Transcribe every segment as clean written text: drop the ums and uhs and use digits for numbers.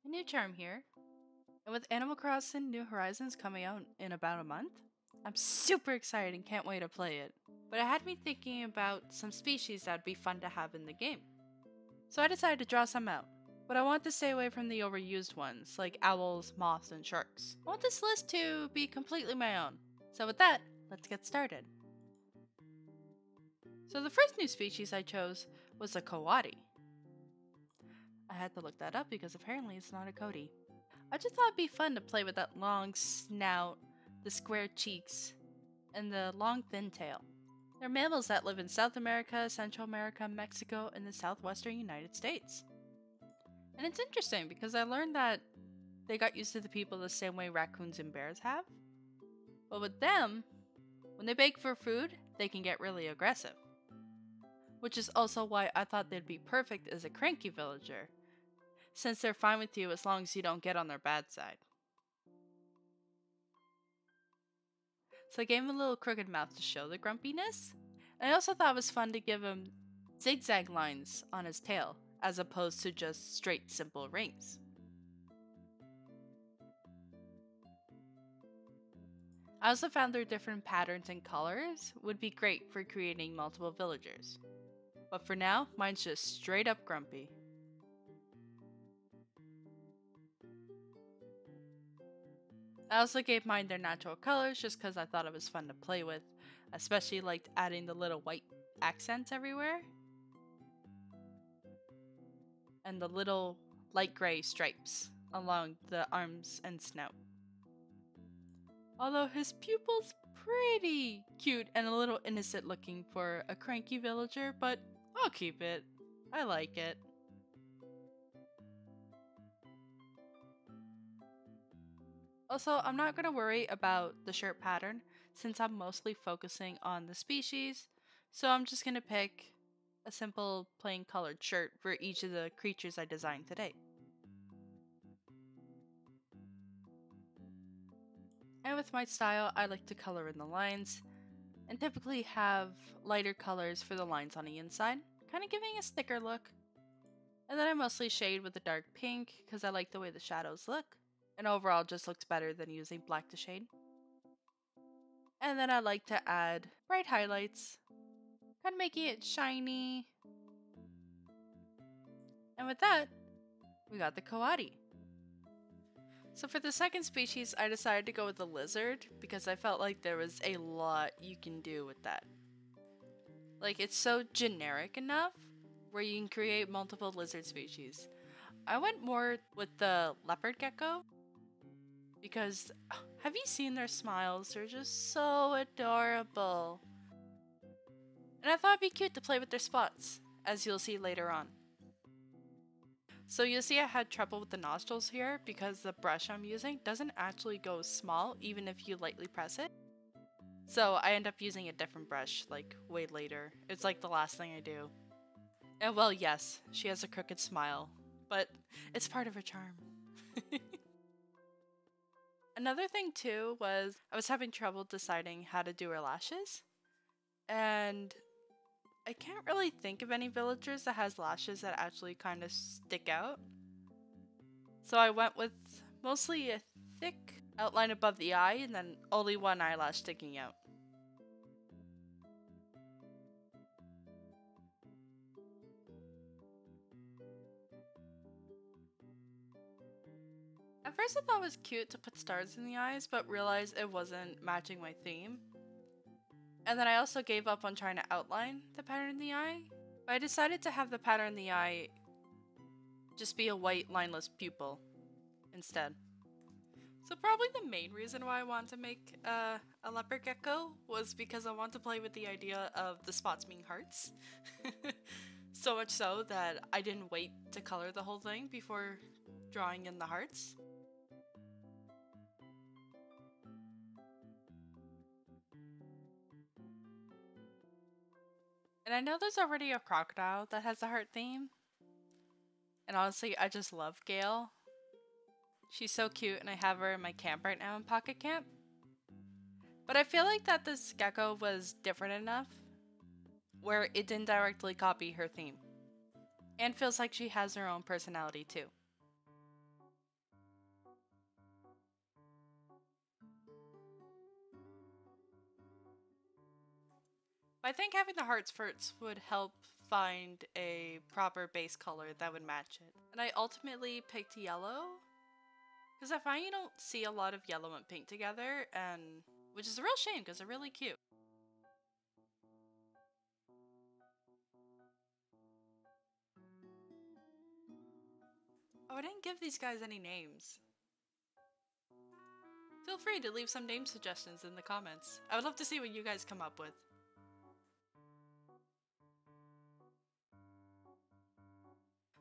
A new charm here. And with Animal Crossing New Horizons coming out in about a month, I'm super excited and can't wait to play it. But it had me thinking about some species that'd be fun to have in the game. So I decided to draw some out. But I want to stay away from the overused ones, like owls, moths, and sharks. I want this list to be completely my own. So with that, let's get started. So the first new species I chose was a Kawauti. I had to look that up because apparently it's not a Cody. I just thought it'd be fun to play with that long snout, the square cheeks, and the long thin tail. They're mammals that live in South America, Central America, Mexico, and the southwestern United States. And it's interesting because I learned that they got used to the people the same way raccoons and bears have. But with them, when they beg for food, they can get really aggressive. Which is also why I thought they'd be perfect as a cranky villager, since they're fine with you as long as you don't get on their bad side. So I gave him a little crooked mouth to show the grumpiness. And I also thought it was fun to give him zigzag lines on his tail, as opposed to just straight simple rings. I also found their different patterns and colors would be great for creating multiple villagers. But for now, mine's just straight up grumpy. I also gave mine their natural colors just because I thought it was fun to play with, especially liked adding the little white accents everywhere and the little light gray stripes along the arms and snout. Although his pupil's pretty cute and a little innocent looking for a cranky villager, but I'll keep it. I like it. Also, I'm not going to worry about the shirt pattern since I'm mostly focusing on the species, so I'm just going to pick a simple plain colored shirt for each of the creatures I designed today. And with my style, I like to color in the lines and typically have lighter colors for the lines on the inside, kind of giving a sticker look. And then I mostly shade with a dark pink because I like the way the shadows look. And overall just looks better than using black to shade. And then I like to add bright highlights, kind of making it shiny. And with that, we got the Kawauti. So for the second species, I decided to go with the lizard because I felt like there was a lot you can do with that. Like, it's so generic enough where you can create multiple lizard species. I went more with the Leopard Gecko because have you seen their smiles? They're just so adorable. And I thought it'd be cute to play with their spots, as you'll see later on. So you'll see I had trouble with the nostrils here because the brush I'm using doesn't actually go small even if you lightly press it. So I end up using a different brush like way later. It's like the last thing I do. And well, yes, she has a crooked smile, but it's part of her charm. Another thing too was I was having trouble deciding how to do her lashes. And I can't really think of any villagers that has lashes that actually kind of stick out. So I went with mostly a thick outline above the eye and then only one eyelash sticking out. At first I thought it was cute to put stars in the eyes, but realized it wasn't matching my theme. And then I also gave up on trying to outline the pattern in the eye, but I decided to have the pattern in the eye just be a white lineless pupil instead. So probably the main reason why I wanted to make a leopard gecko was because I want to play with the idea of the spots being hearts. So much so that I didn't wait to color the whole thing before drawing in the hearts. And I know there's already a crocodile that has a heart theme. And honestly, I just love Gale. She's so cute and I have her in my camp right now in Pocket Camp. But I feel like that this gecko was different enough where it didn't directly copy her theme. And feels like she has her own personality too. I think having the heart spurts would help find a proper base color that would match it. And I ultimately picked yellow because I find you don't see a lot of yellow and pink together, and which is a real shame because they're really cute. Oh, I didn't give these guys any names. Feel free to leave some name suggestions in the comments. I would love to see what you guys come up with.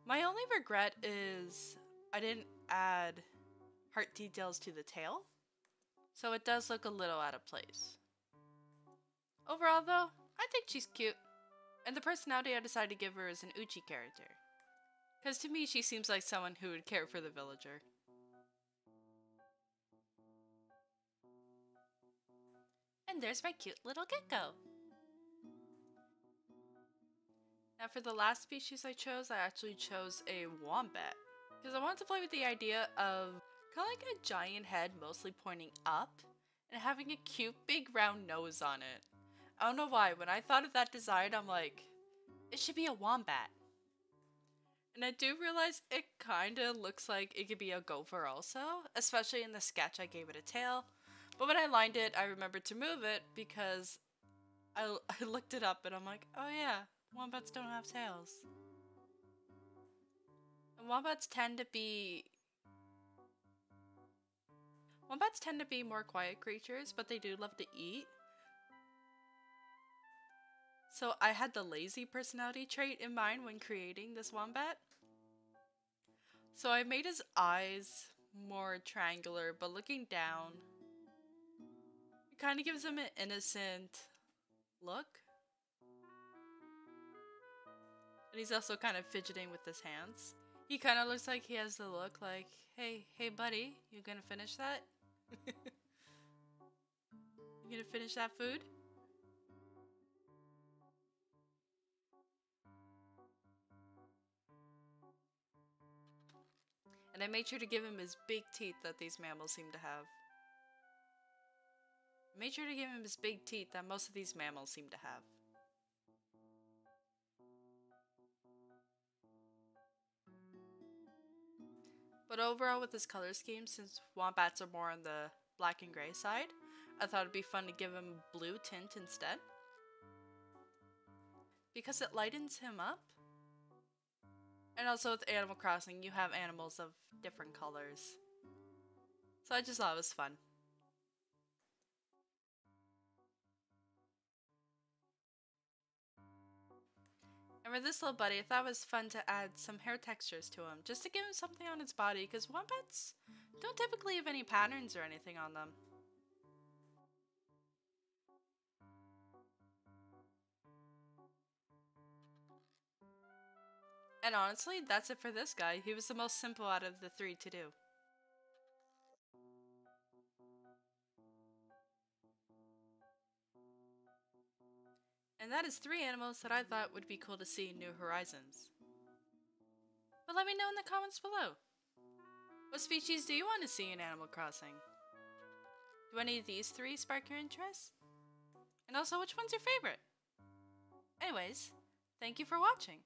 My only regret is I didn't add heart details to the tail, so it does look a little out of place. Overall though, I think she's cute, and the personality I decided to give her is an Uchi character. Because to me she seems like someone who would care for the villager. And there's my cute little gecko! Now for the last species I actually chose a Wombat. Because I wanted to play with the idea of kind of like a giant head mostly pointing up and having a cute big round nose on it. I don't know why, when I thought of that design I'm like, it should be a Wombat. And I do realize it kinda looks like it could be a gopher also, especially in the sketch I gave it a tail. But when I lined it, I remembered to move it because I looked it up and I'm like, oh yeah, wombats don't have tails. And wombats tend to be more quiet creatures, but they do love to eat. So I had the lazy personality trait in mind when creating this wombat. So I made his eyes more triangular, but looking down, it kind of gives him an innocent look. And he's also kind of fidgeting with his hands. He kind of looks like he has the look like, hey buddy, you gonna finish that? You gonna finish that food? And I made sure to give him his big teeth that these mammals seem to have. I made sure to give him his big teeth that most of these mammals seem to have. But overall with this color scheme, since wombats are more on the black and gray side, I thought it'd be fun to give him blue tint instead. Because it lightens him up. And also with Animal Crossing, you have animals of different colors. So I just thought it was fun. And for this little buddy, I thought it was fun to add some hair textures to him, just to give him something on his body, because wombats don't typically have any patterns or anything on them. And honestly, that's it for this guy. He was the most simple out of the three to do. And that is 3 animals that I thought would be cool to see in New Horizons. But let me know in the comments below. What species do you want to see in Animal Crossing? Do any of these 3 spark your interest? And also, which one's your favorite? Anyways, thank you for watching.